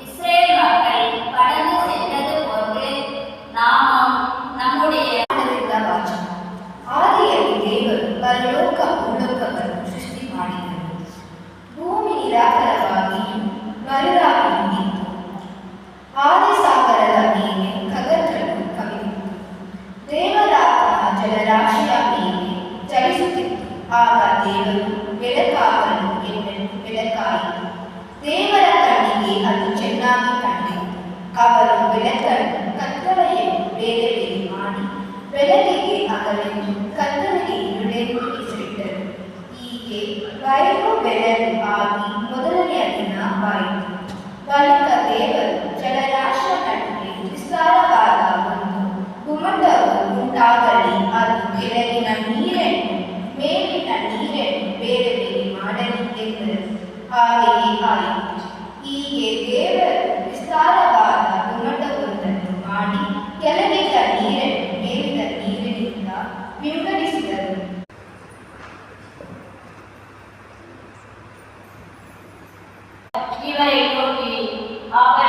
Israel மக்கள் கடந்து சென்றது போன்று நாமும் நம்முடைய ಆದಿಯಲ್ಲಿ ದೇವರು ಪರಲೋಕ ಭೂಲೋಕವನ್ನು ಸೃಷ್ಟಿ ಮಾಡಿದರು. ಭೂಮಿ ನಿರಾಕಾರವಾಗಿಯೂ ಮರುಳಾಗಿಯೂ ಇತ್ತು. ಆದಿಸಾಗರದ ಮೇಲೆ ಖಗಗಳು ಕವಿದಿತ್ತು. ದೇವರಾತ್ಮ ಜಲರಾಶಿಯ ಮೇಲೆ ಚಲಿಸುತ್ತಿತ್ತು. ಆಗ ದೇವರು ಬೆಳಕಾಗಲು ಎನ್ನೆಂದು ಬೆಳಕಾಯಿತು. ದೇವರ ಕಣ್ಣಿಗೆ ಅದು ಚೆನ್ನಾಗಿ ಕಂಡಿತು. ಅವರು ಬೆಳಕನ್ನು ಕತ್ತಲೆಯನ್ನು ಬೇರೆ ಬೇರೆ ಮಾಡಿ ಬೆಳಕಿಗೆ ಹಗಲೆಂದು ಕತ್ತಲೆಗೆ ഇരുಳೆಂದು ಹೆಸರಿಟ್ಟರು. ಹೀಗೆ ಬಯಲು ಬೆಳಕು ಆಗಿ ಮೊದಲನೆಯ ದಿನ ಆಯಿತು. ಬಳಿಕ ದೇವರು ಜಲರಾಶಿಯ ನಡುವೆ ವಿಸ್ತಾರವಾದ ಒಂದು ಗುಮ್ಮಟವು ಉಂಟಾಗಲಿ, ಅದು ಕೆಳಗಿನ ನೀರನ್ನು ಮೇಲಿನ ನೀರನ್ನು ಬೇರೆ ಬೇರೆ ಮಾಡಲಿ ಎಂದರು. ಹಾಗೆಯೇ ಆಯಿತು. ಹೀಗೆ ದೇವರು ವಿಸ್ತಾರವಾದ ಗುಮ್ಮಟವೊಂದನ್ನು ಮಾಡಿ ಕೆಳಗಿನ ನೀರನ್ನು ಮೇಲಿನ ನೀರಿನಿಂದ ವಿಂಗಡಿಸಿದರು. ಇವரை நோக்கி அவர்